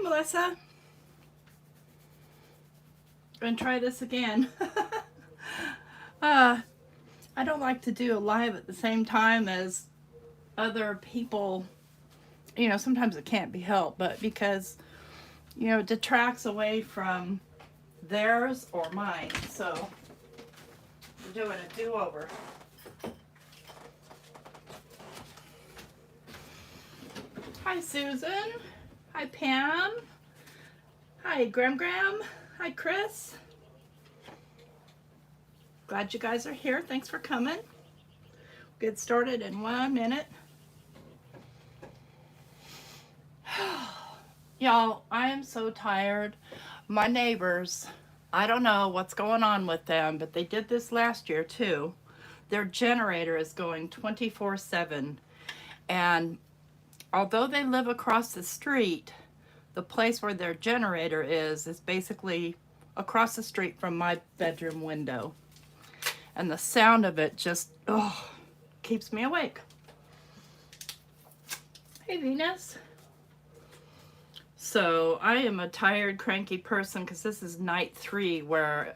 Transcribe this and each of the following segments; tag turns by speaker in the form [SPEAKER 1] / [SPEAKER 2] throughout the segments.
[SPEAKER 1] Melissa. Gonna try this again. I don't like to do a live at the same time as other people. You know, sometimes it can't be helped, but because, you know, it detracts away from theirs or mine. So we're doing a do-over. Hi, Susan. Hi, Pam. Hi, Graham Graham. Hi, Chris. Glad you guys are here. Thanks for coming. Get started in 1 minute. Y'all, I am so tired. My neighbors, I don't know what's going on with them, but they did this last year too. Their generator is going 24/7. And although they live across the street, the place where their generator is basically across the street from my bedroom window. And the sound of it just, keeps me awake. Hey, Venus. So I am a tired, cranky person because this is night 3 where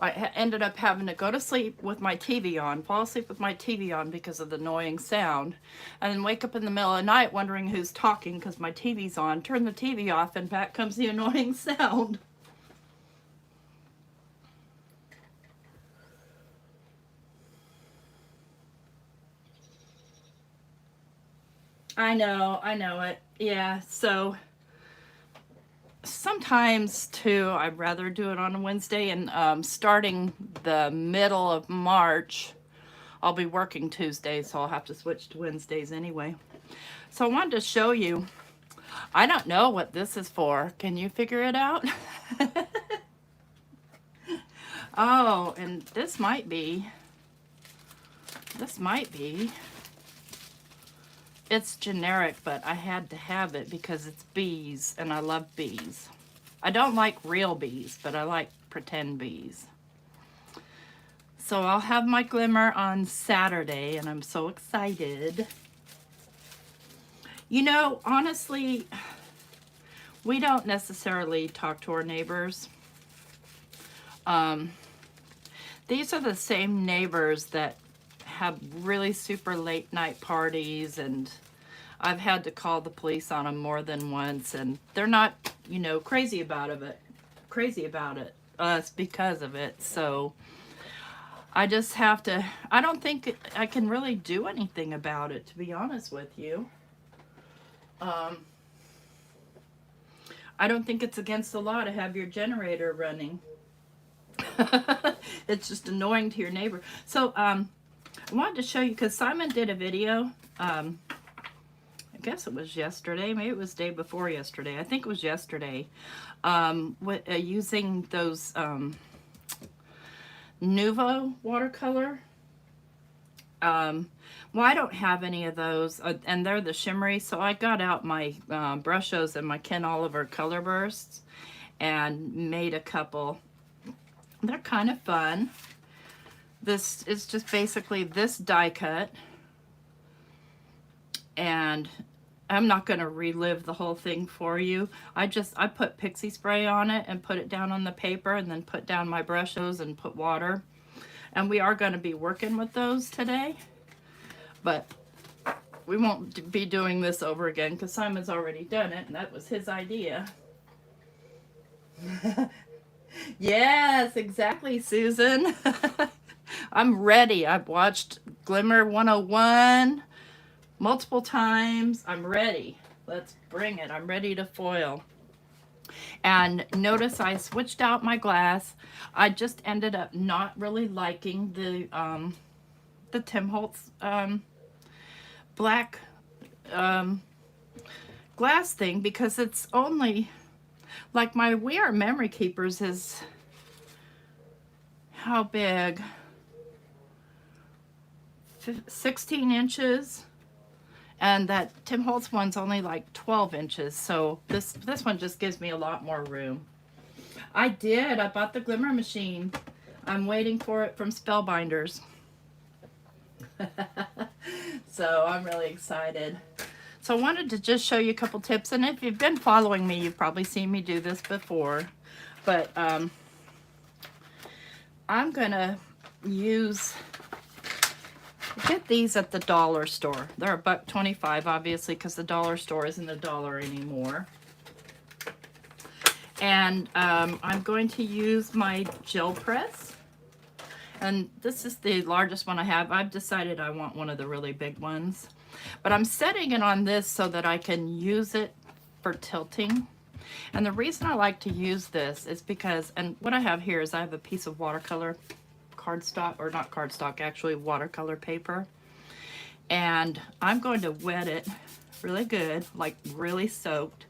[SPEAKER 1] I ended up having to go to sleep with my TV on, fall asleep with my TV on because of the annoying sound, and then wake up in the middle of the night wondering who's talking because my TV's on, turn the TV off, and back comes the annoying sound. I know it. Yeah, so sometimes too, I'd rather do it on a Wednesday, and starting the middle of March, I'll be working Tuesdays, so I'll have to switch to Wednesdays anyway. So I wanted to show you, I don't know what this is for. Can you figure it out? Oh, and this might be, it's generic, but I had to have it because it's bees, and I love bees. I don't like real bees, but I like pretend bees. So I'll have my glimmer on Saturday, and I'm so excited. You know, honestly, we don't necessarily talk to our neighbors. These are the same neighbors that have really super late night parties, and I've had to call the police on them more than once, and they're not, you know, crazy about us because of it. So I just have to, I don't think I can really do anything about it, to be honest with you. I don't think it's against the law to have your generator running. It's just annoying to your neighbor. So I wanted to show you, because Simon did a video, I guess it was yesterday, maybe it was day before yesterday, I think it was yesterday, using those Nuvo watercolor. Well, I don't have any of those, and they're the shimmery, so I got out my Brushos and my Ken Oliver color bursts and made a couple. They're kind of fun. This is just basically this die cut, and I'm not going to relive the whole thing for you. I put pixie spray on it and put it down on the paper, and then put down my Brushos and put water. And we are going to be working with those today, but we won't be doing this over again because Simon's already done it, and that was his idea. Yes, exactly, Susan. I'm ready. I've watched Glimmer 101 multiple times. I'm ready. Let's bring it. I'm ready to foil. And notice I switched out my glass. I just ended up not really liking the Tim Holtz black glass thing, because it's only, like, my We Are Memory Keepers is how big? 16 inches. And that Tim Holtz one's only like 12 inches. So this one just gives me a lot more room. I bought the Glimmer machine. I'm waiting for it from Spellbinders. So I'm really excited. So I wanted to just show you a couple tips, and if you've been following me, you've probably seen me do this before, but I'm gonna get these at the dollar store. They're $1.25, obviously, because the dollar store isn't a dollar anymore. And I'm going to use my gel press. And this is the largest one I have. I've decided I want one of the really big ones. But I'm setting it on this so that I can use it for tilting. And the reason I like to use this is because, and what I have here is I have a piece of watercolor cardstock, or not cardstock, actually watercolor paper. And I'm going to wet it really good, like really soaked.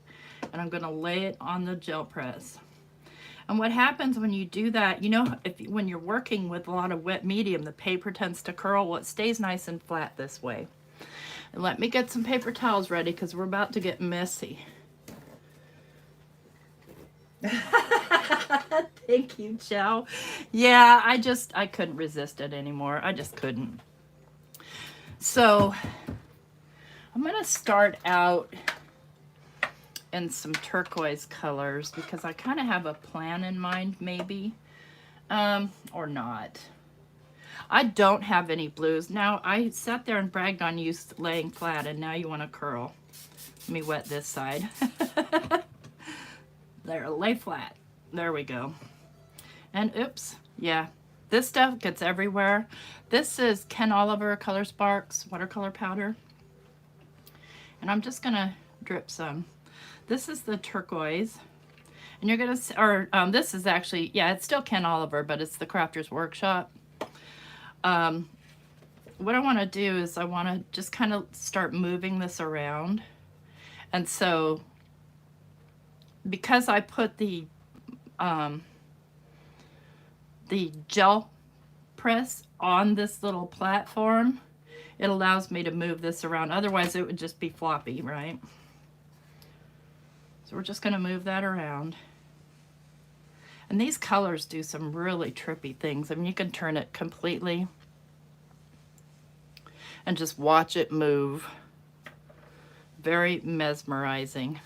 [SPEAKER 1] And I'm going to lay it on the gel press. And what happens when you do that, you know, when you're working with a lot of wet medium, the paper tends to curl. Well, it stays nice and flat this way. And let me get some paper towels ready because we're about to get messy. Thank you, Joe. Yeah, I couldn't resist it anymore. I just couldn't. So I'm going to start out in some turquoise colors because I kind of have a plan in mind, maybe, or not. I don't have any blues. Now, I sat there and bragged on you laying flat, and now you want to curl. Let me wet this side. There, lay flat. There we go. And oops, yeah, this stuff gets everywhere. This is Ken Oliver Color Sparks watercolor powder. And I'm just gonna drip some. This is the turquoise. And you're gonna, this is actually, yeah, it's still Ken Oliver, but it's the Crafter's Workshop. What I wanna do is I wanna just kind of start moving this around. And so, because I put the gel press on this little platform, it allows me to move this around. Otherwise it would just be floppy, right? So we're just gonna move that around. And these colors do some really trippy things. I mean, you can turn it completely and just watch it move. Very mesmerizing.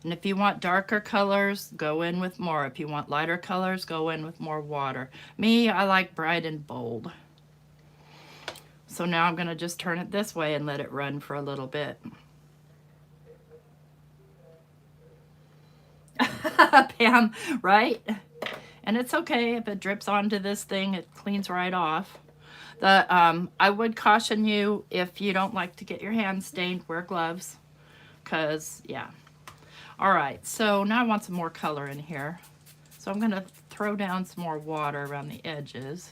[SPEAKER 1] And if you want darker colors, go in with more. If you want lighter colors, go in with more water. Me, I like bright and bold. So now I'm gonna just turn it this way and let it run for a little bit. Pam, right? And it's okay if it drips onto this thing, it cleans right off. I would caution you, if you don't like to get your hands stained, wear gloves, because, yeah. All right, so now I want some more color in here. So I'm gonna throw down some more water around the edges.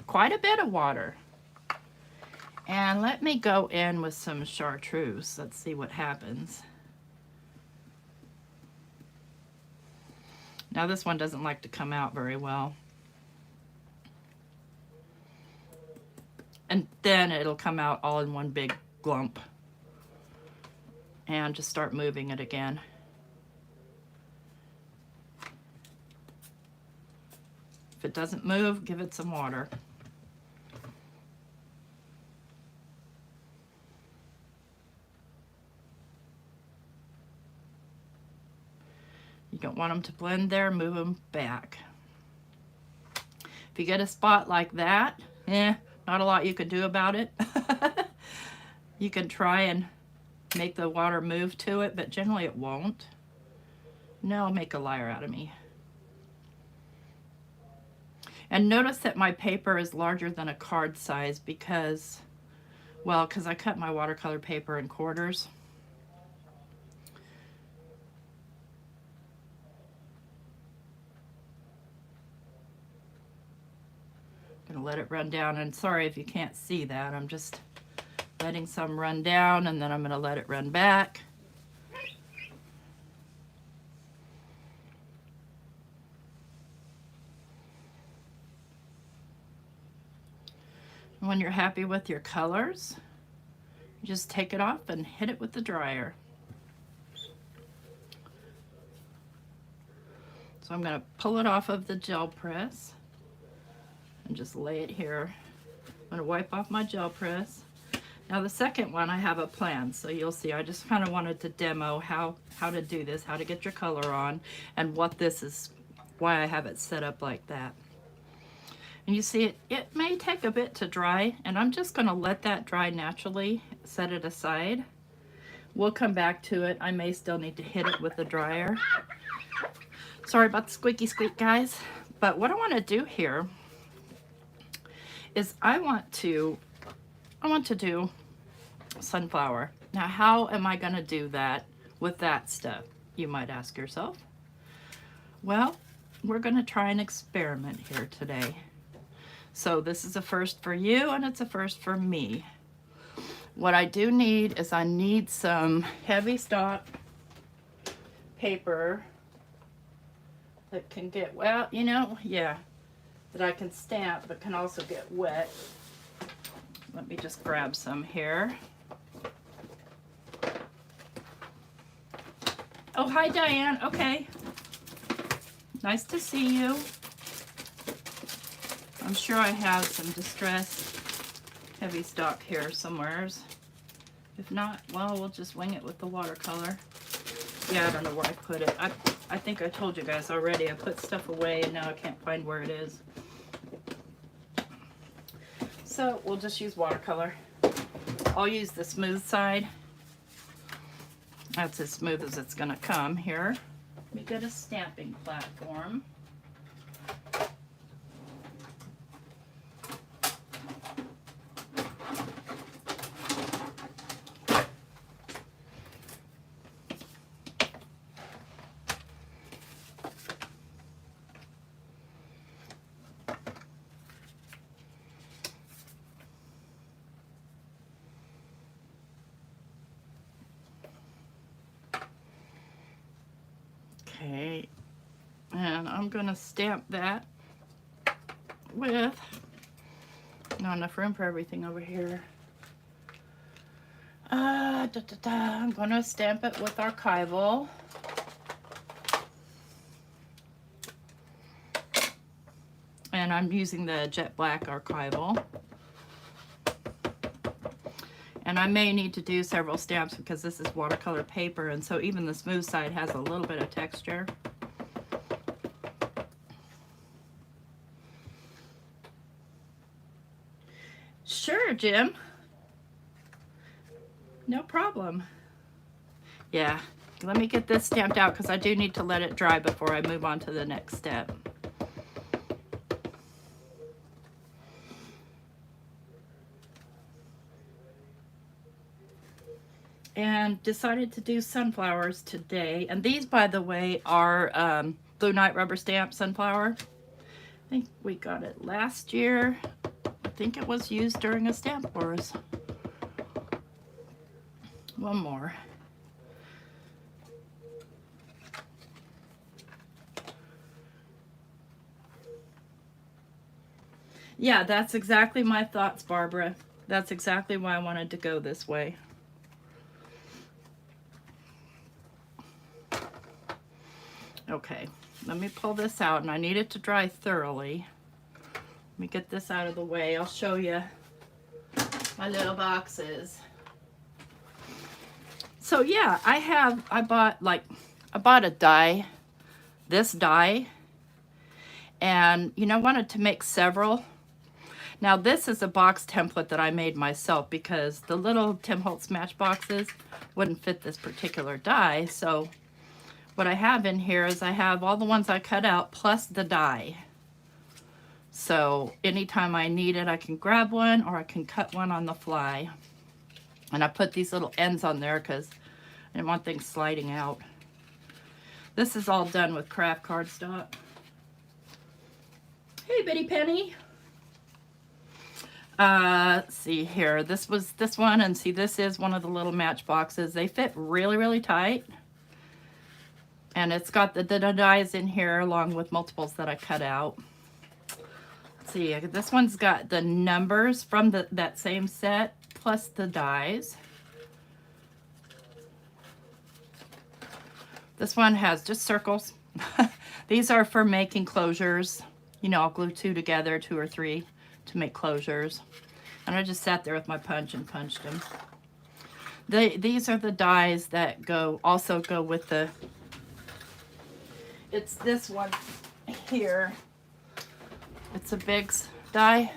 [SPEAKER 1] Quite a bit of water. And let me go in with some chartreuse. Let's see what happens. Now this one doesn't like to come out very well. And then it'll come out all in one big glump. And just start moving it again. If it doesn't move, give it some water. You don't want them to blend there, move them back. If you get a spot like that, not a lot you can do about it. You can try and make the water move to it, but generally it won't. Now I'll make a liar out of me. And notice that my paper is larger than a card size because, well, because I cut my watercolor paper in quarters. Gonna let it run down, and sorry if you can't see that. I'm just letting some run down, and then I'm gonna let it run back. When you're happy with your colors, you just take it off and hit it with the dryer. So I'm going to pull it off of the gel press and just lay it here. I'm going to wipe off my gel press. Now the second one, I have a plan, so you'll see. I just kind of wanted to demo how to do this, how to get your color on, and what this is, why I have it set up like that. And you see, it may take a bit to dry, and I'm just going to let that dry naturally, set it aside. We'll come back to it. I may still need to hit it with the dryer. Sorry about the squeaky squeak, guys. But what I want to do here is I want to do sunflower. Now, how am I going to do that with that stuff, you might ask yourself? Well, we're going to try an experiment here today. So this is a first for you, and it's a first for me. What I do need is I need some heavy stock paper that can get, well, you know, yeah, that I can stamp but can also get wet. Let me just grab some here. Oh, hi, Diane. Okay. Nice to see you. I'm sure I have some distressed heavy stock here somewheres. If not, well, we'll just wing it with the watercolor. Yeah, I don't know where I put it. I think I told you guys already. I put stuff away and now I can't find where it is. So we'll just use watercolor. I'll use the smooth side. That's as smooth as it's gonna come here. Let me get a stamping platform. Okay, and I'm gonna stamp that with, not enough room for everything over here. I'm gonna stamp it with archival. And I'm using the jet black archival. And I may need to do several stamps because this is watercolor paper, and so even the smooth side has a little bit of texture. Sure, Jim. No problem. Yeah, let me get this stamped out because I do need to let it dry before I move on to the next step. And decided to do sunflowers today. And these, by the way, are Blue Night rubber stamp sunflower. I think we got it last year. I think it was used during a Stamp Wars. One more. Yeah, that's exactly my thoughts, Barbara. That's exactly why I wanted to go this way. Okay, let me pull this out, and I need it to dry thoroughly. Let me get this out of the way. I'll show you my little boxes. So yeah, I bought a die, this die, and you know, I wanted to make several. Now this is a box template that I made myself because the little Tim Holtz matchboxes wouldn't fit this particular die. So what I have in here is I have all the ones I cut out plus the die. So anytime I need it, I can grab one or I can cut one on the fly. And I put these little ends on there because I didn't want things sliding out. This is all done with craft cardstock. Hey, Bitty Penny. Let's see here. This was this one, and see, this is one of the little matchboxes. They fit really, really tight. And it's got the dies in here along with multiples that I cut out. Let's see, this one's got the numbers from that same set plus the dies. This one has just circles. These are for making closures. You know, I'll glue two together, 2 or 3, to make closures. And I just sat there with my punch and punched them. These are the dies that also go with the, it's this one here. It's a big die.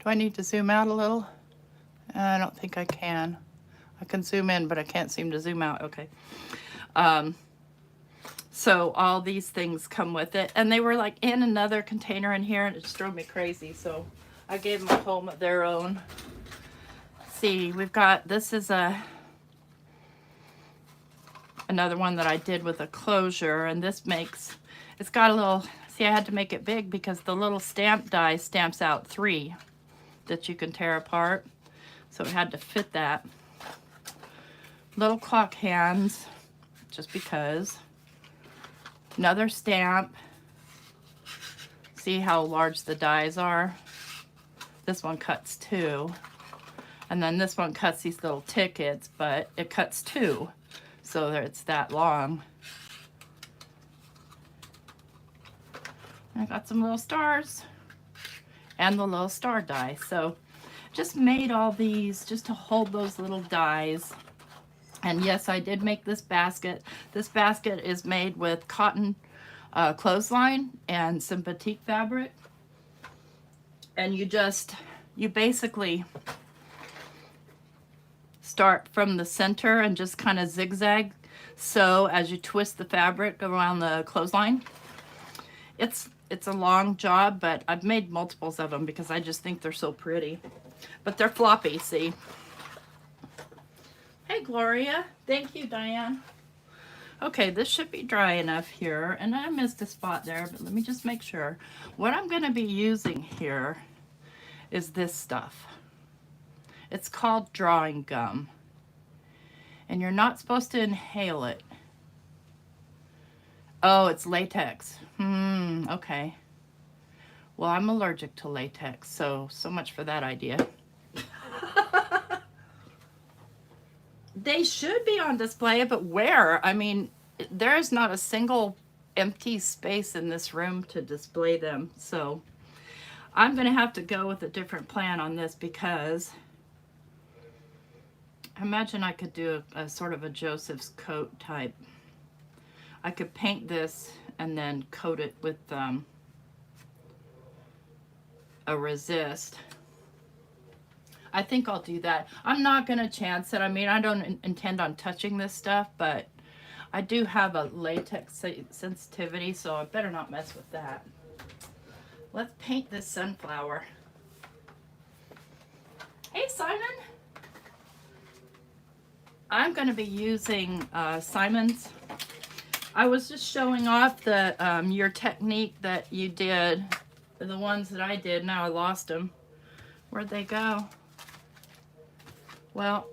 [SPEAKER 1] Do I need to zoom out a little? I don't think I can. I can zoom in, but I can't seem to zoom out. Okay. So all these things come with it. And they were like in another container in here, and it just drove me crazy. So I gave them a home of their own. Let's see, we've got, this is another one that I did with a closure, and this makes, it's got a little, see, I had to make it big because the little stamp die stamps out 3 that you can tear apart. So it had to fit that. Little clock hands, just because. Another stamp. See how large the dies are? This one cuts 2. And then this one cuts these little tickets, but it cuts 2. So that it's that long. I got some little stars and the little star die. So just made all these just to hold those little dies. And yes, I did make this basket. This basket is made with cotton clothesline and some batik fabric. And you basically start from the center and just kind of zigzag. So as you twist the fabric around the clothesline, it's a long job, but I've made multiples of them because I just think they're so pretty. But they're floppy, see? Hey, Gloria. Thank you, Diane. Okay, this should be dry enough here. And I missed a spot there, but let me just make sure. What I'm going to be using here is this stuff. It's called drawing gum. And you're not supposed to inhale it. Oh, it's latex. Okay. Well, I'm allergic to latex, so much for that idea. They should be on display, but where? I mean, there is not a single empty space in this room to display them. So I'm going to have to go with a different plan on this because I imagine I could do a sort of a Joseph's coat type. I could paint this and then coat it with a resist. I think I'll do that. I'm not going to chance it. I mean, I don't intend on touching this stuff, but I do have a latex sensitivity, so I better not mess with that. Let's paint this sunflower. Hey, Simon. I'm going to be using Simon's. I was just showing off the your technique that you did, the ones that I did. Now I lost them. Where'd they go? Well,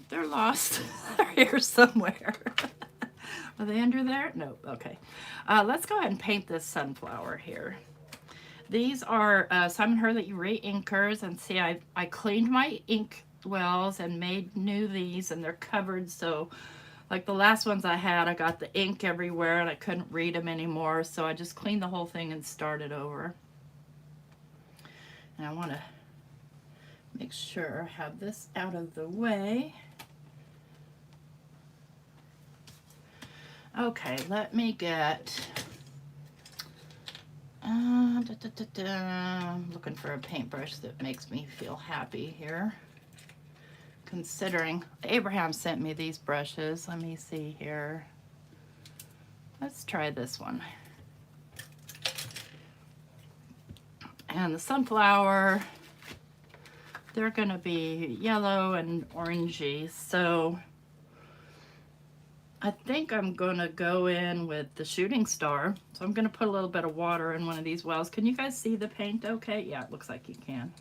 [SPEAKER 1] they're lost. They're here somewhere. Are they under there? Nope. Okay. Let's go ahead and paint this sunflower here. These are Simon Hurley re-inkers, and see, I cleaned my ink wells and made new these, and they're covered. So, like the last ones I had, I got the ink everywhere, and I couldn't read them anymore. So I just cleaned the whole thing and started over. And I want to make sure I have this out of the way. Okay, let me get, I'm looking for a paintbrush that makes me feel happy here. Considering Abraham sent me these brushes, let me see here. Let's try this one. And the sunflower, they're going to be yellow and orangey, so I think I'm going to go in with the shooting star. So I'm going to put a little bit of water in one of these wells. Can you guys see the paint okay? Yeah, it looks like you can.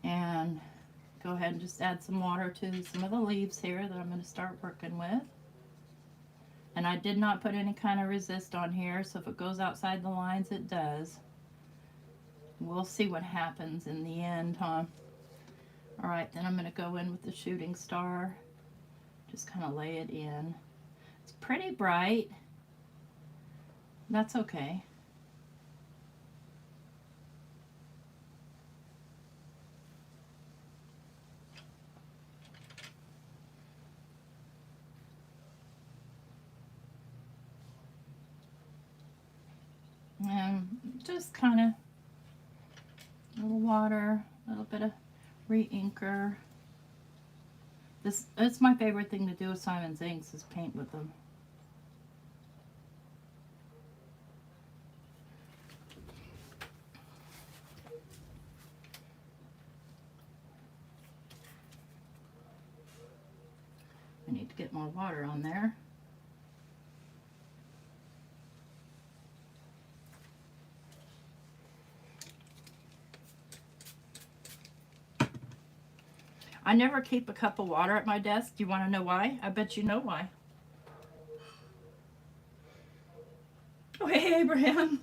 [SPEAKER 1] And go ahead and just add some water to some of the leaves here that I'm going to start working with. And I did not put any kind of resist on here, so if it goes outside the lines, it does. We'll see what happens in the end, huh? All right, then I'm going to go in with the shooting star. Just kind of lay it in. It's pretty bright. That's okay. And just kind of a little water, a little bit of re-inker. It's my favorite thing to do with Simon's inks is paint with them. I need to get more water on there. I never keep a cup of water at my desk. Do you want to know why? I bet you know why. Oh, hey, Abraham.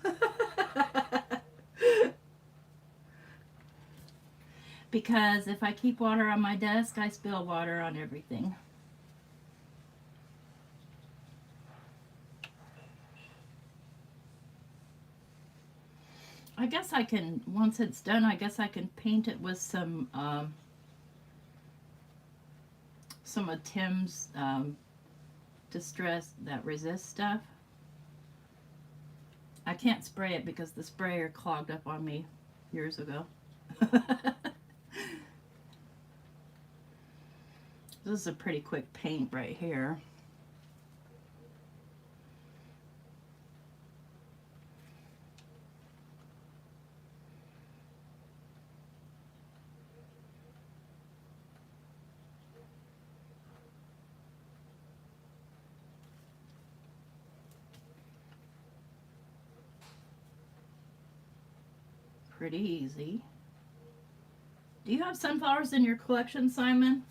[SPEAKER 1] Because if I keep water on my desk, I spill water on everything. I guess I can, once it's done, I guess I can paint it with some of Tim's Distress that resist stuff. I can't spray it because the sprayer clogged up on me years ago. This is a pretty quick paint right here. Pretty easy. Do you have sunflowers in your collection, Simon?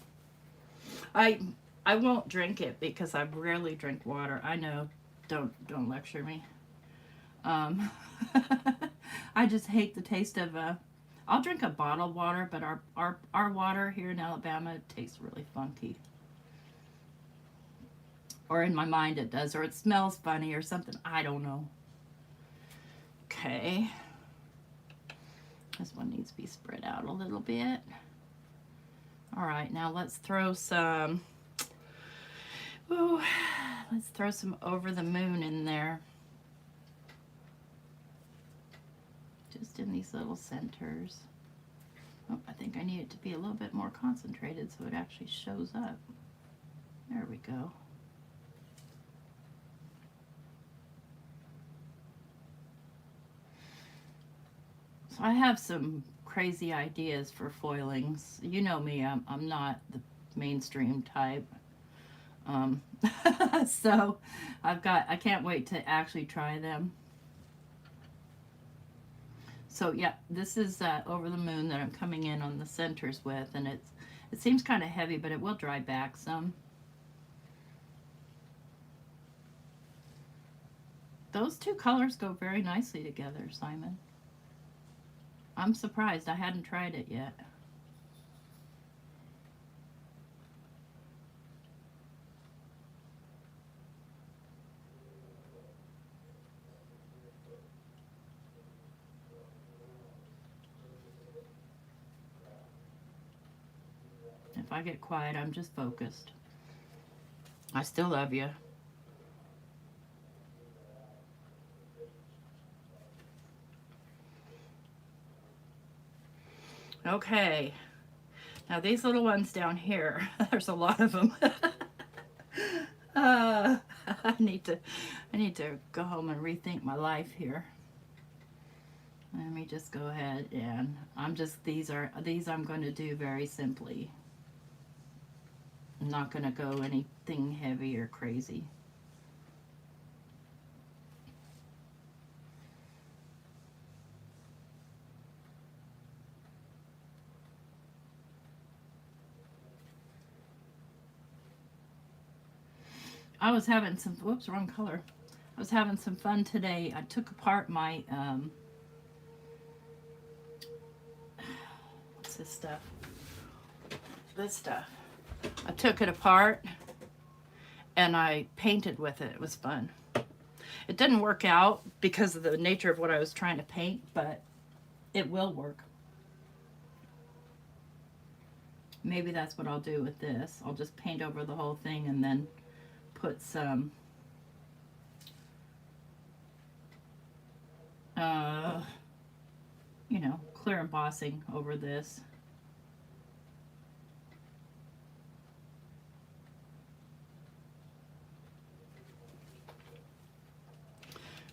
[SPEAKER 1] I won't drink it because I rarely drink water. I know. Don't lecture me. I just hate the taste of I'll drink a bottled water, but our water here in Alabama tastes really funky. Or in my mind it does, or it smells funny or something. I don't know. Okay. This one needs to be spread out a little bit. All right, now let's throw some, let's throw some Over the Moon in there. Just in these little centers. Oh, I think I need it to be a little bit more concentrated so it actually shows up. There we go. So I have some crazy ideas for foilings. You know me, I'm not the mainstream type. So I can't wait to actually try them. So yeah, this is Over the Moon that I'm coming in on the centers with, and it seems kind of heavy, but it will dry back some. Those two colors go very nicely together, Simon. I'm surprised. I hadn't tried it yet. If I get quiet, I'm just focused. I still love you. Okay. Now these little ones down here, there's a lot of them. I need to go home and rethink my life here. Let me just go ahead and these I'm going to do very simply. I'm not going to go anything heavy or crazy. I was having some, whoops, wrong color. I was having some fun today. I took apart my, what's this stuff? this stuff. I took it apart and I painted with it. It was fun. It didn't work out because of the nature of what I was trying to paint, but it will work. Maybe that's what I'll do with this. I'll just paint over the whole thing and then put some you know, clear embossing over this.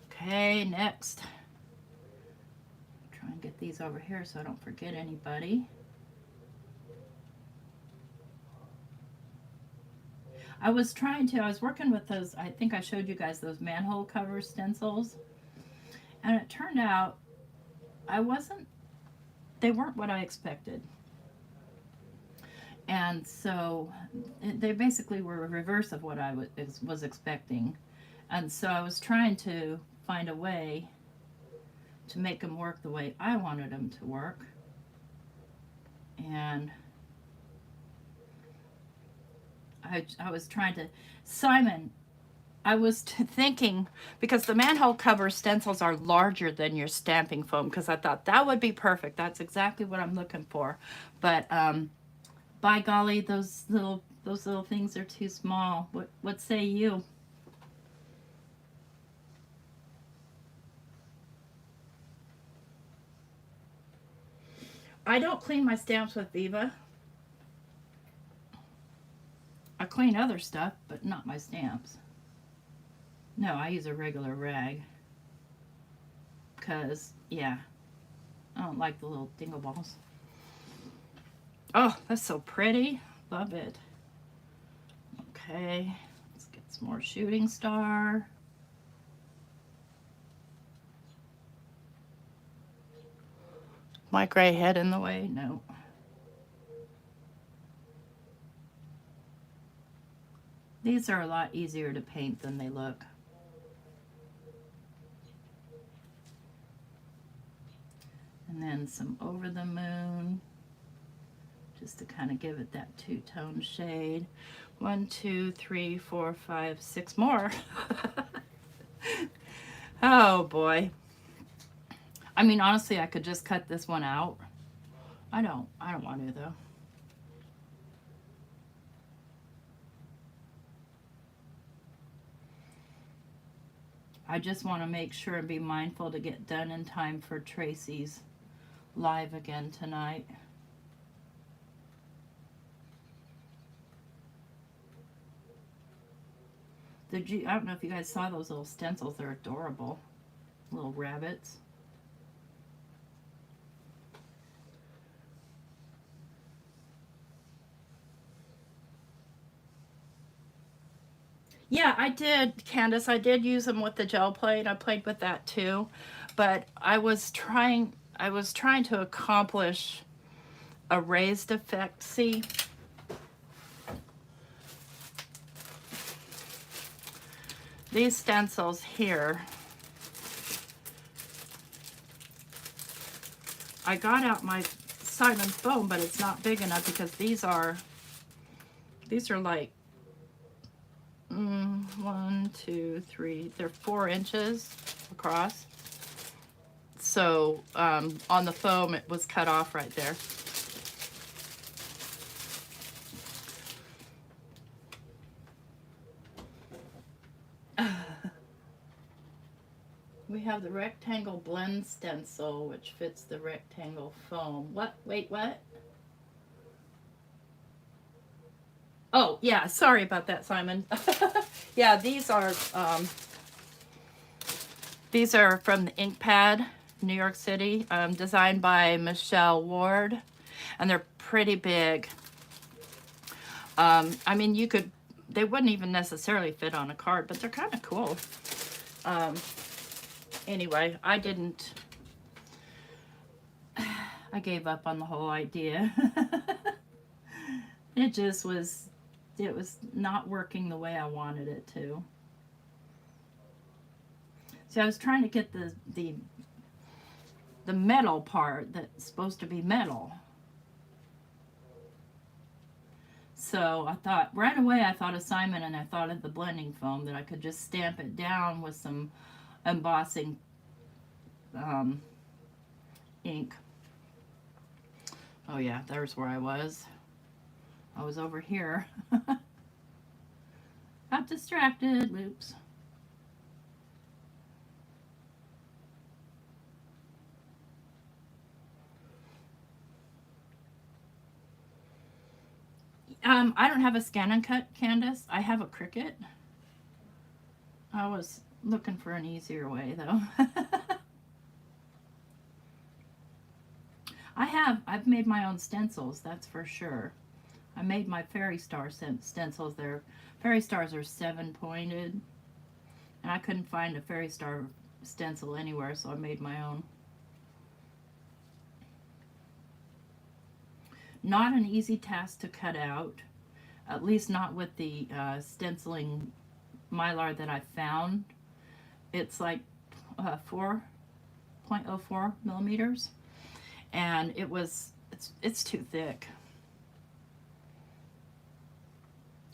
[SPEAKER 1] Okay, next. Try and get these over here so I don't forget anybody. I was working with those, I think I showed you guys those manhole cover stencils. And it turned out they weren't what I expected. And so they basically were a reverse of what I was expecting. And so I was trying to find a way to make them work the way I wanted them to work. And I was trying to, Simon, I was thinking, because the manhole cover stencils are larger than your stamping foam, because I thought that would be perfect. That's exactly what I'm looking for. But by golly, those little things are too small. What say you? I don't clean my stamps with Viva. I clean other stuff, but not my stamps. No, I use a regular rag. Because, yeah, I don't like the little dingle balls. Oh, that's so pretty. Love it. Okay, let's get some more shooting star. My gray head in the way? No. These are a lot easier to paint than they look. And then some over the moon, just to kind of give it that two-tone shade. 1, 2, 3, 4, 5, 6 more. Oh boy. I mean, honestly, I could just cut this one out. I don't want to though. I just want to make sure and be mindful to get done in time for Tracy's live again tonight. I don't know if you guys saw those little stencils. They're adorable. Little rabbits. Yeah, I did, Candace. I did use them with the gel plate. I played with that too. But I was trying to accomplish a raised effect. See? These stencils here, I got out my Simon foam, but it's not big enough because these are like 1, 2, 3, they're 4 inches across. So on the foam, it was cut off right there. We have the rectangle blend stencil, which fits the rectangle foam. What? Wait, what? Oh, yeah, sorry about that, Simon. Yeah, these are from the Ink Pad, New York City, designed by Michelle Ward, and they're pretty big. I mean, they wouldn't even necessarily fit on a card, but they're kind of cool. Anyway, I gave up on the whole idea. It was not working the way I wanted it to. So I was trying to get the metal part that's supposed to be metal. So I thought, right away, I thought of Simon, and I thought of the blending foam, that I could just stamp it down with some embossing um, ink. Oh yeah, there's where I was. I was over here. Got distracted. Oops. I don't have a Scan and Cut, Candace. I have a Cricut. I was looking for an easier way, though. I've made my own stencils, that's for sure. I made my fairy star stencils. Their fairy stars are 7-pointed, and I couldn't find a fairy star stencil anywhere, so I made my own. Not an easy task to cut out, at least not with the stenciling mylar that I found. It's like 4.04 millimeters, and it's too thick.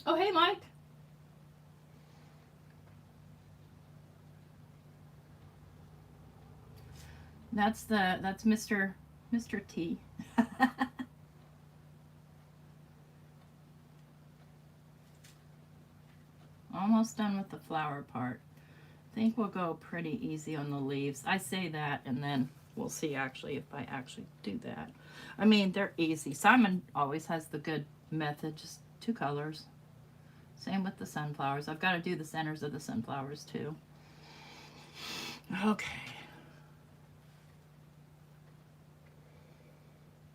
[SPEAKER 1] Oh, hey, Mike. That's Mr. T. Almost done with the flower part. I think we'll go pretty easy on the leaves. I say that, and then we'll see actually if I actually do that. I mean, they're easy. Simon always has the good method, just 2 colors. Same with the sunflowers. I've got to do the centers of the sunflowers too. Okay.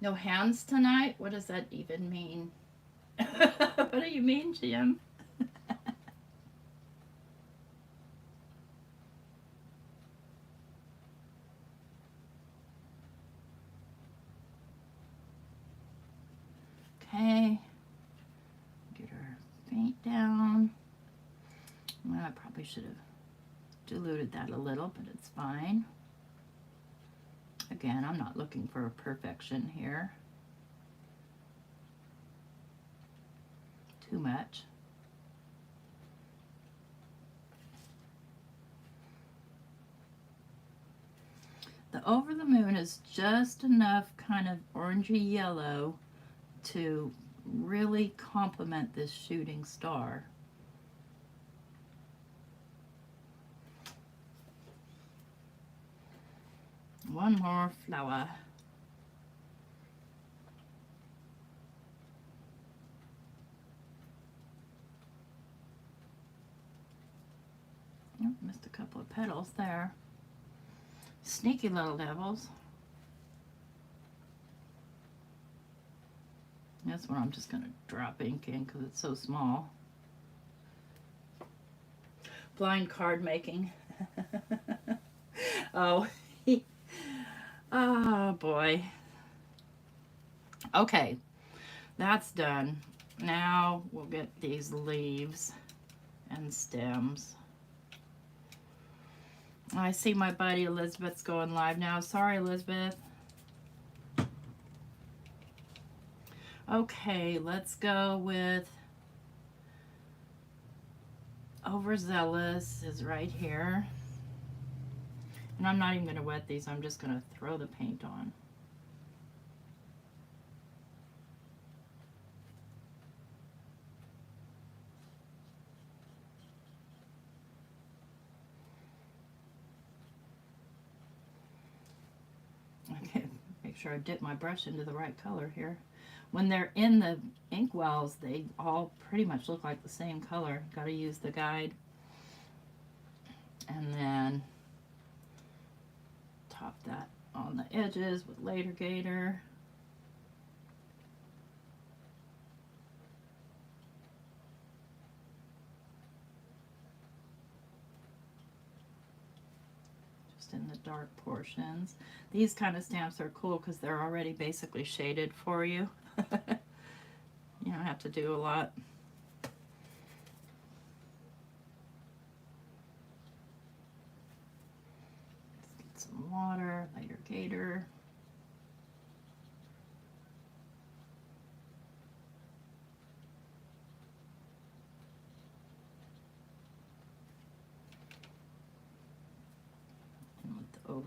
[SPEAKER 1] No hands tonight? What does that even mean? What do you mean, Jim? Okay. Get our paint down. Well, I probably should have diluted that a little, but it's fine. Again, I'm not looking for perfection here. Too much. The Over the Moon is just enough kind of orangey yellow to really complement this shooting star. One more flower. Oh, missed a couple of petals there. Sneaky little devils. This one I'm just going to drop ink in because it's so small. Blind card making. Oh, oh boy. Okay, that's done. Now we'll get these leaves and stems. I see my buddy Elizabeth's going live now. Sorry, Elizabeth. Okay, let's go with Overzealous is right here. And I'm not even going to wet these. I'm just going to throw the paint on. Okay, make sure I dip my brush into the right color here. When they're in the ink wells, they all pretty much look like the same color. Got to use the guide. And then top that on the edges with Later Gator. Just in the dark portions. These kind of stamps are cool because they're already basically shaded for you. You don't have to do a lot. Let's get some water, Later Gator.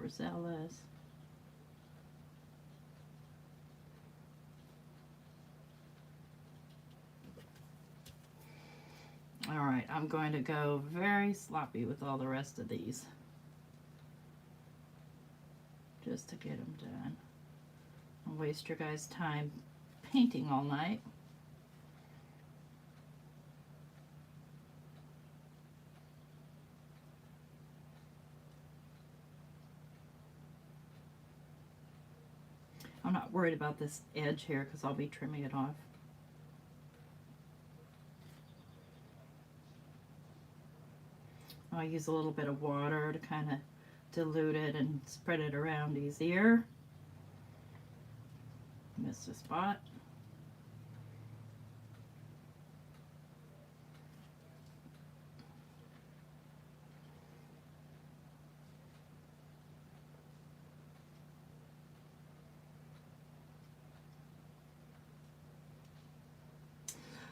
[SPEAKER 1] overzealous. All right, I'm going to go very sloppy with all the rest of these, just to get them done. Don't waste your guys' time painting all night. I'm not worried about this edge here because I'll be trimming it off. I'll use a little bit of water to kind of dilute it and spread it around easier. Missed a spot.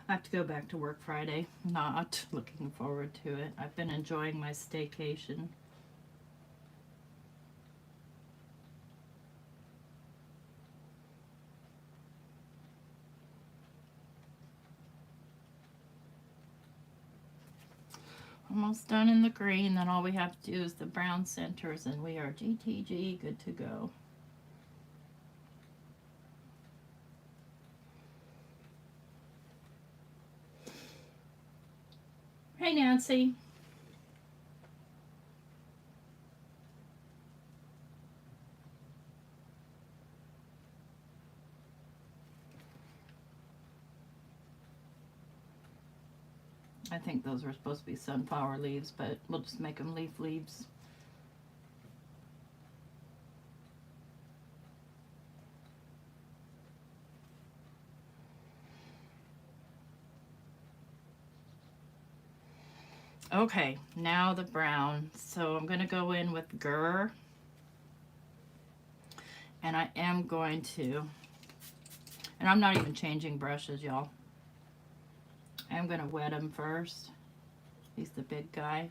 [SPEAKER 1] I have to go back to work Friday. Not looking forward to it. I've been enjoying my staycation. Almost done in the green, then all we have to do is the brown centers and we are GTG, good to go. Hey Nancy. I think those were supposed to be sunflower leaves, but we'll just make them leaf leaves. Okay, now the brown. So I'm going to go in with Gur. And I am going to, and I'm not even changing brushes, y'all. I'm going to wet him first. He's the big guy.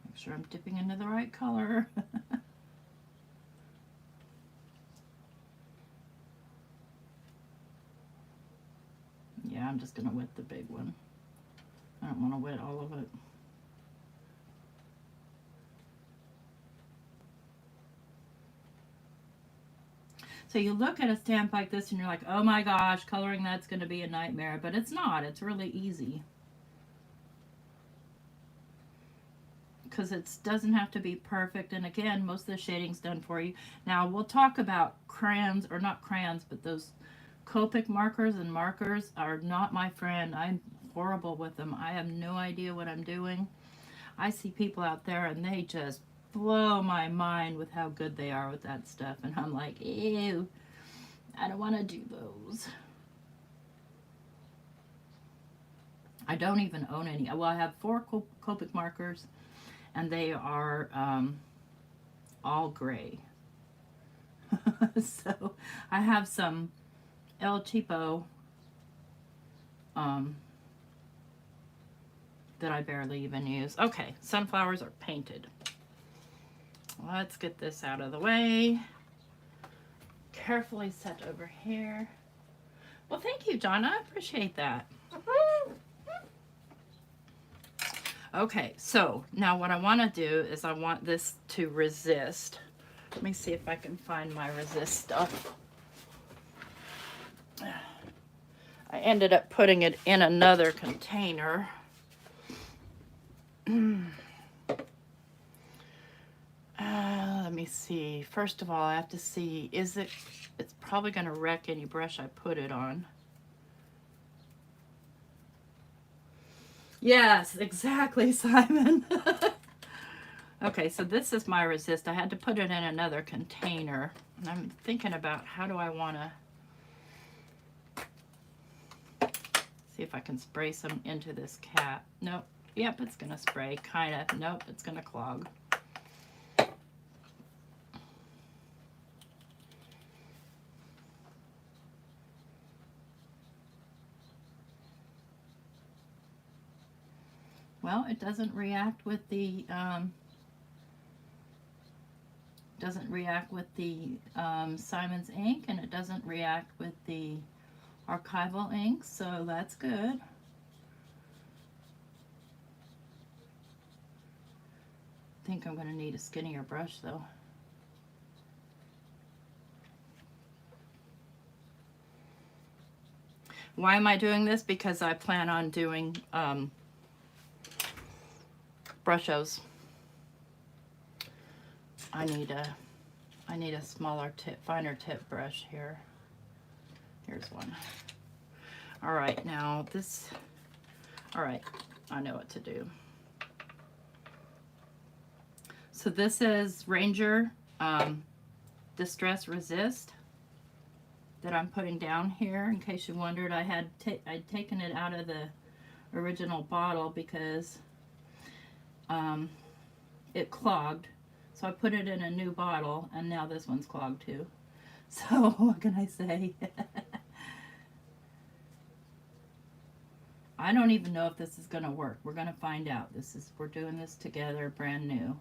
[SPEAKER 1] Make sure I'm dipping into the right color. Yeah, I'm just going to wet the big one. I don't want to wet all of it. So you look at a stamp like this and you're like, oh my gosh, coloring that's going to be a nightmare. But it's not. It's really easy. Because it doesn't have to be perfect. And again, most of the shading's done for you. Now, we'll talk about crayons, or not crayons, but those Copic markers and markers are not my friend. I'm horrible with them. I have no idea what I'm doing. I see people out there and they just blow my mind with how good they are with that stuff, and I'm like, ew, I don't want to do those. I don't even own any. Well, I have 4 Copic markers, and they are all gray. So I have some El Cheapo that I barely even use. Okay, sunflowers are painted. Let's get this out of the way. Carefully set over here. Well, thank you, John. I appreciate that. Okay, so now what I want to do is I want this to resist. Let me see if I can find my resist stuff. I ended up putting it in another container. Let me see. First of all, I have to see, it's probably going to wreck any brush I put it on. Yes, exactly, Simon. Okay, so this is my resist. I had to put it in another container. And I'm thinking about how do I want to see if I can spray some into this cap. Nope. Yep, it's going to spray, kind of. Nope, it's going to clog. Well, it doesn't react with the Simon's ink, and it doesn't react with the archival ink, so that's good. I think I'm going to need a skinnier brush though. Why am I doing this? Because I plan on doing Brushos. I need a smaller tip, finer tip brush here. Here's one. All right, now this, all right, I know what to do. So this is Ranger Distress Resist that I'm putting down here. In case you wondered, I'd taken it out of the original bottle because it clogged. So I put it in a new bottle, and now this one's clogged too. So what can I say? I don't even know if this is going to work. We're going to find out. We're doing this together, brand new.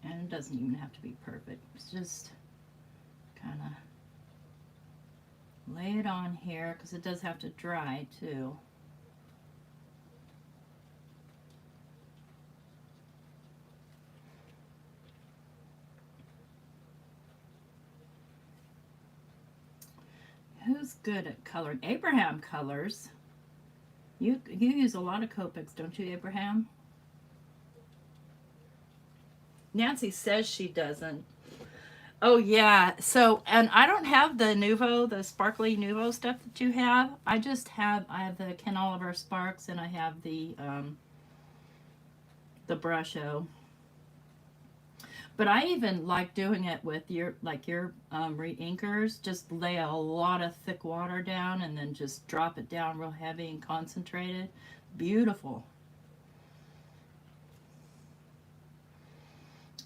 [SPEAKER 1] And it doesn't even have to be perfect. It's just kind of lay it on here because it does have to dry too. Who's good at coloring? Abraham colors. You use a lot of Copics, don't you, Abraham? Nancy says she doesn't. Oh yeah. So, and I don't have the Nuvo, the sparkly Nuvo stuff that you have. I have the Ken Oliver Sparks, and I have the Brusho. But I even like doing it with your re-inkers. Just lay a lot of thick water down and then just drop it down real heavy and concentrated. Beautiful.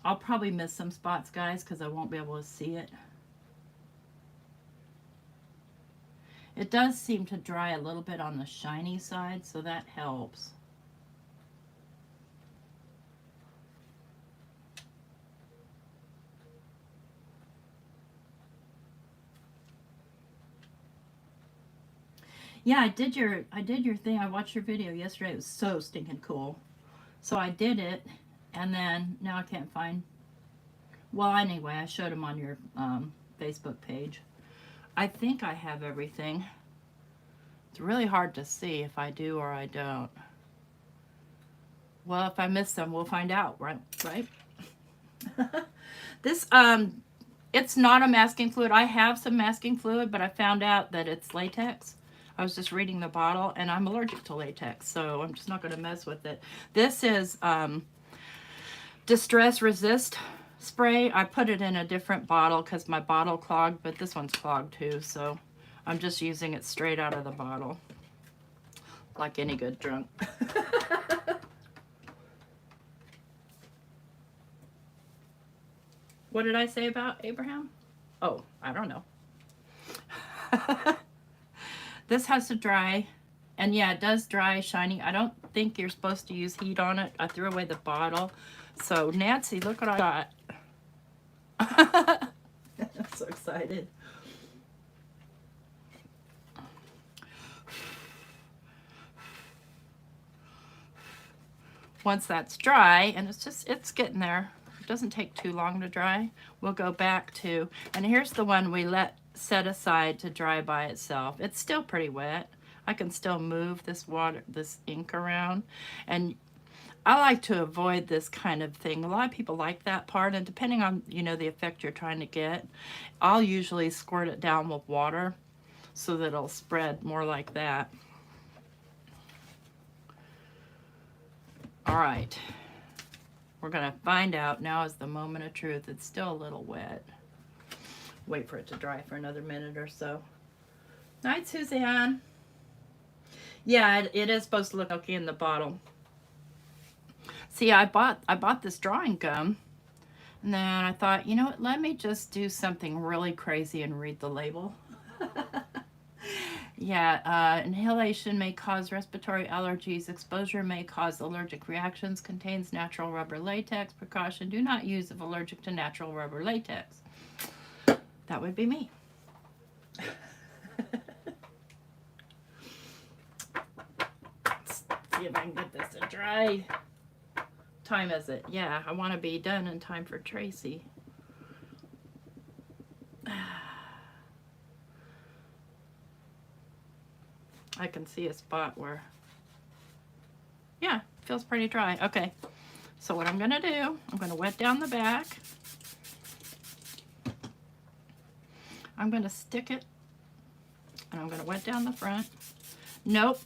[SPEAKER 1] I'll probably miss some spots, guys, because I won't be able to see it. It does seem to dry a little bit on the shiny side, so that helps. Yeah, I did your thing. I watched your video yesterday. It was so stinking cool. So I did it, and then now I can't find. Well, anyway, I showed them on your Facebook page. I think I have everything. It's really hard to see if I do or I don't. Well, if I miss them, we'll find out, right? This it's not a masking fluid. I have some masking fluid, but I found out that it's latex. I was just reading the bottle, and I'm allergic to latex, so I'm just not going to mess with it. This is Distress Resist spray. I put it in a different bottle because my bottle clogged, but this one's clogged too, so I'm just using it straight out of the bottle, like any good drunk. What did I say about Abraham? Oh, I don't know. This has to dry, and yeah, it does dry shiny. I don't think you're supposed to use heat on it. I threw away the bottle. So Nancy, look what I got. I'm so excited. Once that's dry, and it's getting there. It doesn't take too long to dry. We'll go back to, and here's the one we set aside to dry by itself. It's still pretty wet. I can still move this ink around, and I like to avoid this kind of thing. A lot of people like that part, and depending on, the effect you're trying to get, I'll usually squirt it down with water so that it'll spread more like that. All right. We're gonna find out. Now is the moment of truth. It's still a little wet. Wait for it to dry for another minute or so. Night, Suzanne. Yeah, it is supposed to look okay in the bottle. See, I bought this drawing gum, and then I thought, you know what, let me just do something really crazy and read the label. Yeah, inhalation may cause respiratory allergies. Exposure may cause allergic reactions. Contains natural rubber latex. Precaution: do not use if allergic to natural rubber latex. That would be me. Let's see if I can get this to dry. Time is it? Yeah, I want to be done in time for Tracy. I can see a spot where, yeah, feels pretty dry. Okay, so what I'm gonna do, I'm gonna wet down the back. I'm gonna stick it, and I'm gonna wet down the front. Nope,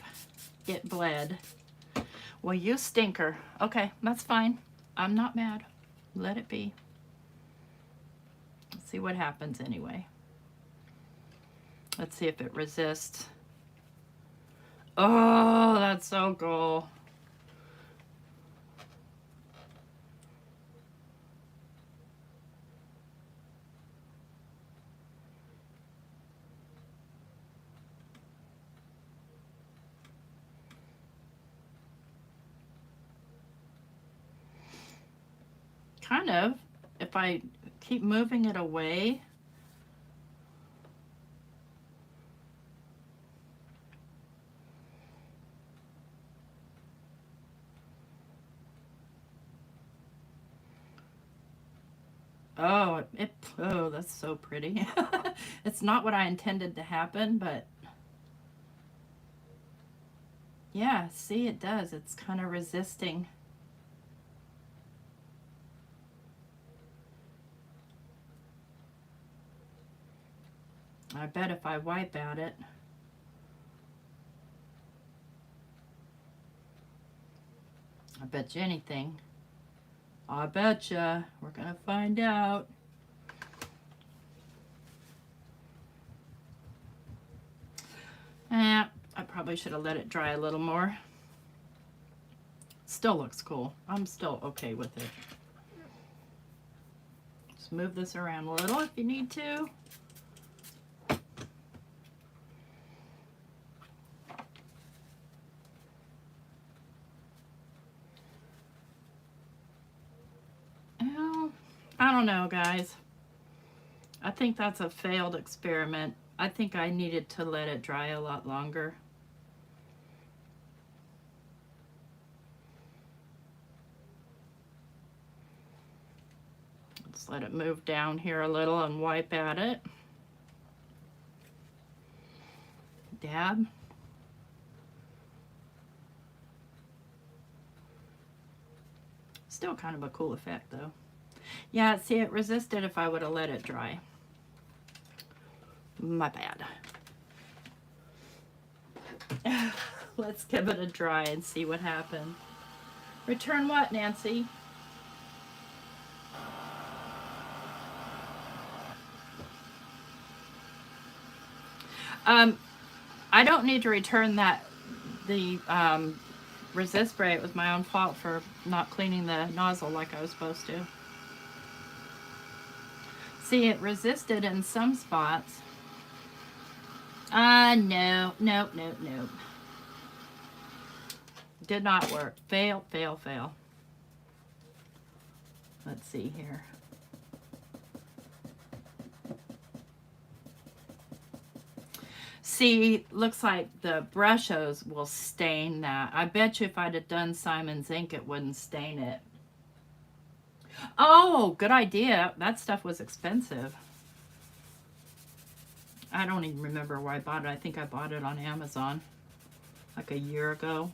[SPEAKER 1] it bled. Well, you stinker. Okay, that's fine. I'm not mad. Let it be. Let's see what happens anyway. Let's see if it resists. Oh, that's so cool. Kind of. If I keep moving it away. Oh, that's so pretty. It's not what I intended to happen, but yeah, see, it does. It's kind of resisting. I bet if I wipe at it. I bet you anything. I bet you. We're going to find out. I probably should have let it dry a little more. Still looks cool. I'm still okay with it. Just move this around a little if you need to. Well, I don't know, guys. I think that's a failed experiment. I think I needed to let it dry a lot longer. Let's let it move down here a little and wipe at it. Dab. Still kind of a cool effect though. Yeah, see, it resisted if I would have let it dry. My bad. Let's give it a dry and see what happens. Return what, Nancy? I don't need to return the resist spray. It was my own fault for not cleaning the nozzle like I was supposed to. See, it resisted in some spots. No. Did not work. Fail. Let's see here. See, looks like the Brushos will stain that. I bet you if I'd have done Simon's ink, it wouldn't stain it. Oh, good idea. That stuff was expensive. I don't even remember where I bought it. I think I bought it on Amazon like a year ago.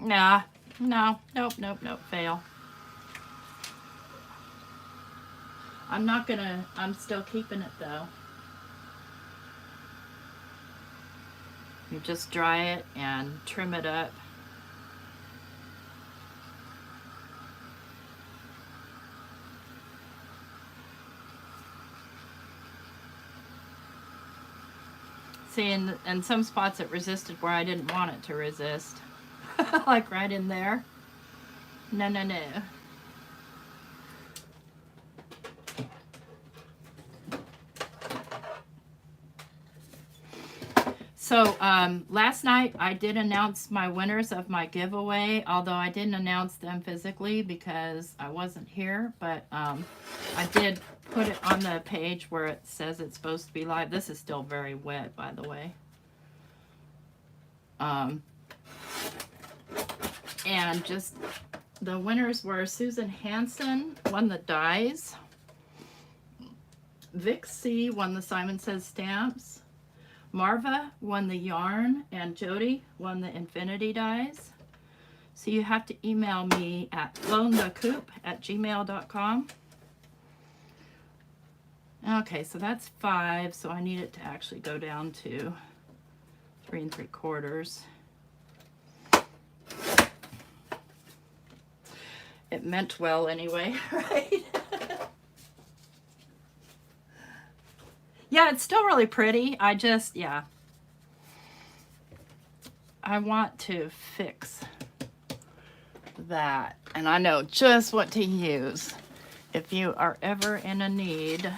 [SPEAKER 1] Nah, no, nope, fail. I'm still keeping it though. You just dry it and trim it up. See, in some spots it resisted where I didn't want it to resist. Like right in there. No, no, no. So last night I did announce my winners of my giveaway, although I didn't announce them physically because I wasn't here, but I did put it on the page where it says it's supposed to be live. This is still very wet, by the way. And just the winners were Susan Hansen won the dies, Vic C won the Simon Says stamps, Marva won the yarn, and Jody won the infinity dies. So you have to email me at loanthecoop@gmail.com. Okay, so that's 5, so I need it to actually go down to 3 3/4. It meant well anyway, right? Yeah, it's still really pretty. I just, yeah. I want to fix that. And I know just what to use if you are ever in a need.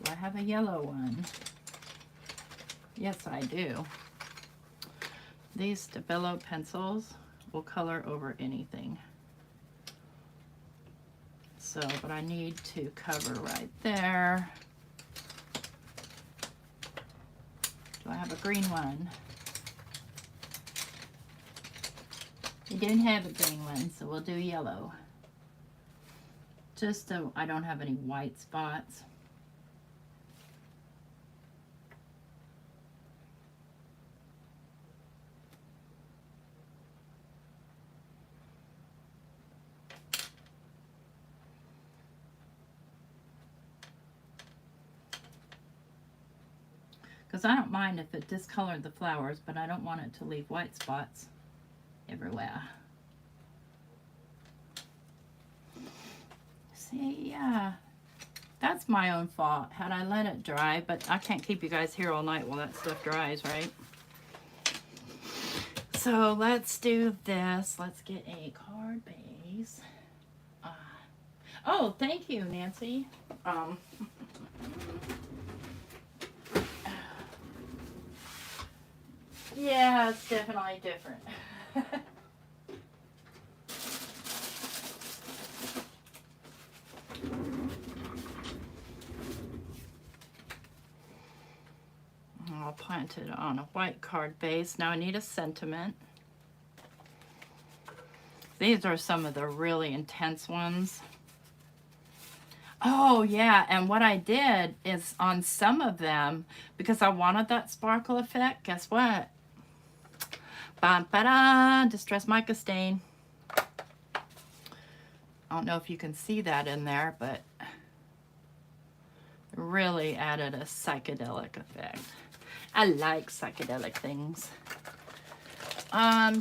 [SPEAKER 1] Do I have a yellow one? Yes, I do. These Stabilo pencils will color over anything. So, but I need to cover right there. Do I have a green one? We didn't have a green one, so we'll do yellow. Just so I don't have any white spots. Because I don't mind if it discolored the flowers, but I don't want it to leave white spots everywhere. See, yeah, that's my own fault. Had I let it dry, but I can't keep you guys here all night while that stuff dries, right? So let's do this. Let's get a card base. Oh, thank you, Nancy. Yeah, it's definitely different. I'll plant it on a white card base. Now I need a sentiment. These are some of the really intense ones. Oh yeah, and what I did is on some of them, because I wanted that sparkle effect, guess what? Ba-ba-da, Distress Mica Stain. I don't know if you can see that in there, but really added a psychedelic effect. I like psychedelic things.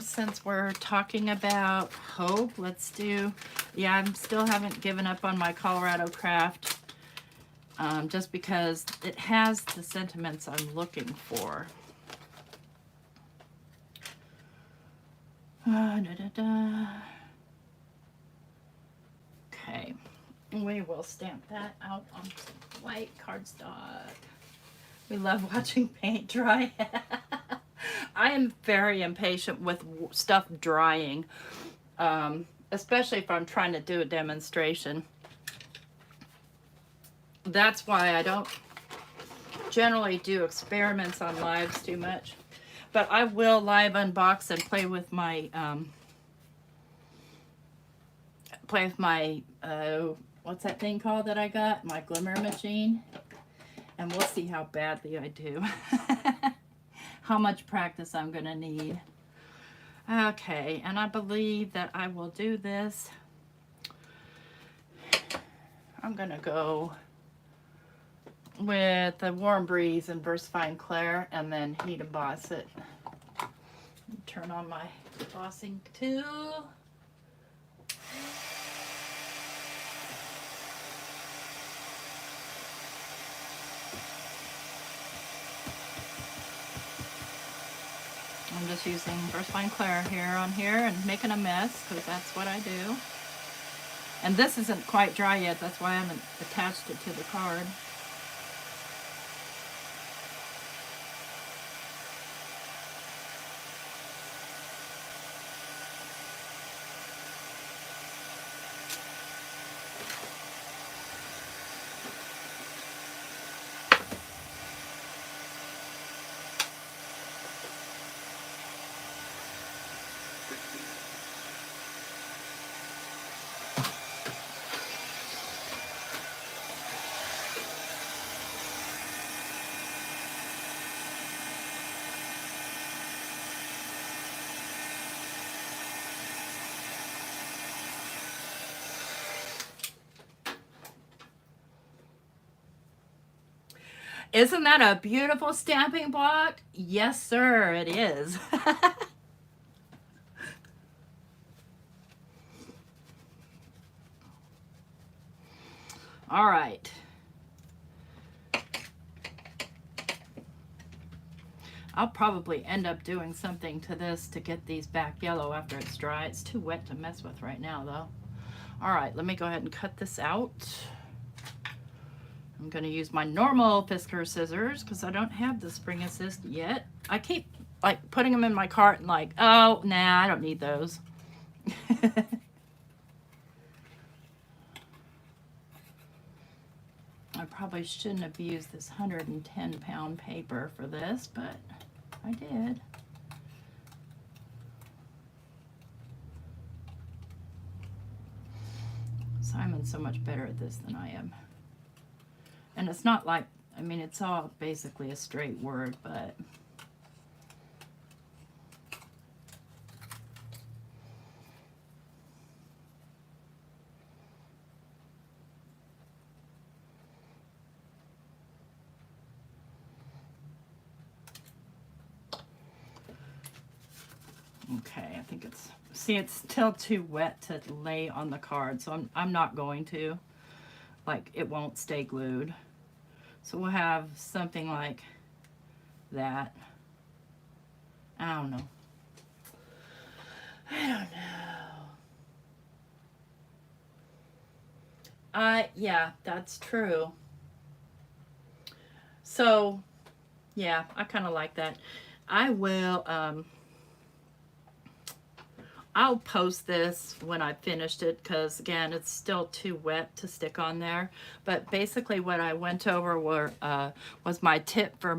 [SPEAKER 1] Since we're talking about hope, let's do, yeah, I still haven't given up on my Colorado craft, just because it has the sentiments I'm looking for. Okay, we will stamp that out on some white cardstock. We love watching paint dry. I am very impatient with stuff drying, especially if I'm trying to do a demonstration. That's why I don't generally do experiments on lives too much. But I will live unbox and play with my, what's that thing called that I got? My glimmer machine. And we'll see how badly I do. How much practice I'm going to need. Okay, and I believe that I will do this. I'm going to go with the Warm Breeze and Versifying Clair and then heat emboss it. Turn on my embossing tool. I'm just using Brusho Fine Clear here on here and making a mess because that's what I do. And this isn't quite dry yet, that's why I haven't attached it to the card. Isn't that a beautiful stamping block? Yes, sir, it is. All right. I'll probably end up doing something to this to get these back yellow after it's dry. It's too wet to mess with right now, though. All right, let me go ahead and cut this out. I'm going to use my normal Fisker scissors because I don't have the spring assist yet. I keep like putting them in my cart and like, oh, nah, I don't need those. I probably shouldn't have used this 110-pound paper for this, but I did. Simon's so much better at this than I am. And it's not like, I mean, it's all basically a straight word, but okay, I think it's, see, it's still too wet to lay on the card, so I'm not going to. Like, it won't stay glued. So we'll have something like that. I don't know. I don't know. Yeah, that's true. So, yeah, I kind of like that. I will, I'll post this when I finished it because, again, it's still too wet to stick on there. But basically what I went over was my tip for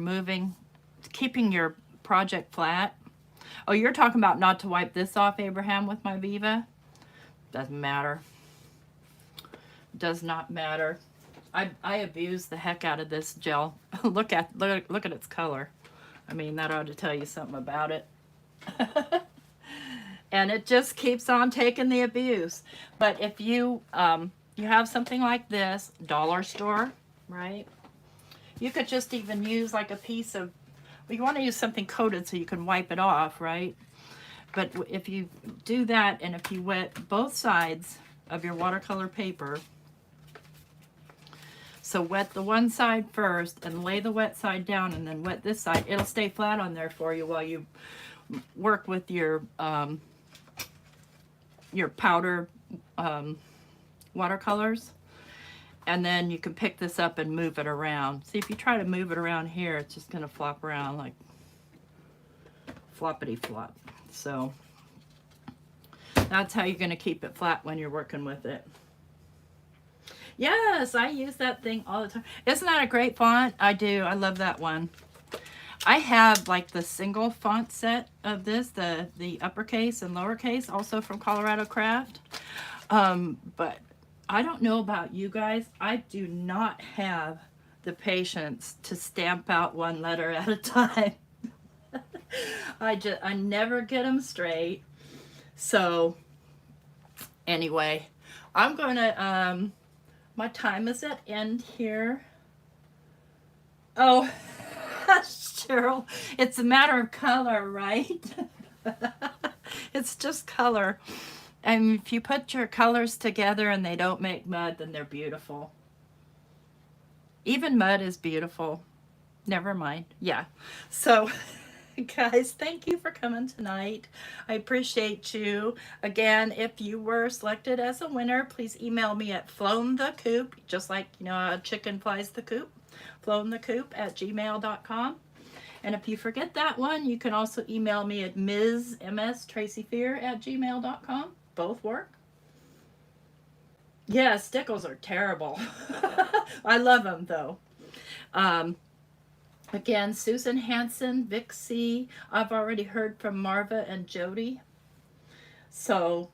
[SPEAKER 1] keeping your project flat. Oh, you're talking about not to wipe this off, Abraham, with my Viva? Doesn't matter. Does not matter. I abuse the heck out of this gel. look at its color. I mean, that ought to tell you something about it. And it just keeps on taking the abuse. But if you you have something like this, dollar store, right? You could just even use like a piece of, well, you want to use something coated so you can wipe it off, right? But if you do that, and if you wet both sides of your watercolor paper, so wet the one side first and lay the wet side down and then wet this side, it'll stay flat on there for you while you work with your powder watercolors. And then you can pick this up and move it around. See, if you try to move it around here, it's just going to flop around like floppity flop. So that's how you're going to keep it flat when you're working with it. Yes, I use that thing all the time. Isn't that a great font? I do. I love that one. I have like the single font set of this, the uppercase and lowercase, also from Colorado Craft. But I don't know about you guys. I do not have the patience to stamp out one letter at a time. I never get them straight. So anyway, I'm going to, my time is at end here. Oh, Cheryl, it's a matter of color, right? It's just color. And if you put your colors together and they don't make mud, then they're beautiful. Even mud is beautiful. Never mind. Yeah. So Guys, thank you for coming tonight. I appreciate you. Again, if you were selected as a winner, please email me at flownthecoop, just like, you know, a chicken flies the coop, flownthecoop@gmail.com. And if you forget that one, you can also email me at mstracyfear@gmail.com. Both work. Yeah, stickles are terrible. I love them though. Um, Again, Susan Hansen, Vic C. I've already heard from Marva and Jody. So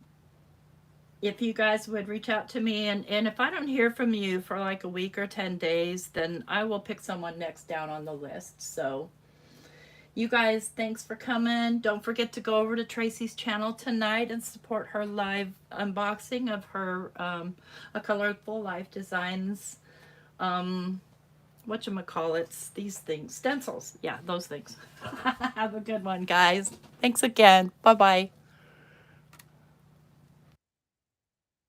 [SPEAKER 1] if you guys would reach out to me, and if I don't hear from you for like a week or 10 days, then I will pick someone next down on the list. So you guys, thanks for coming. Don't forget to go over to Tracy's channel tonight and support her live unboxing of her A Colorful Life Designs whatchamacallits, these things, stencils. Yeah, those things. Have a good one, guys. Thanks again. Bye-bye.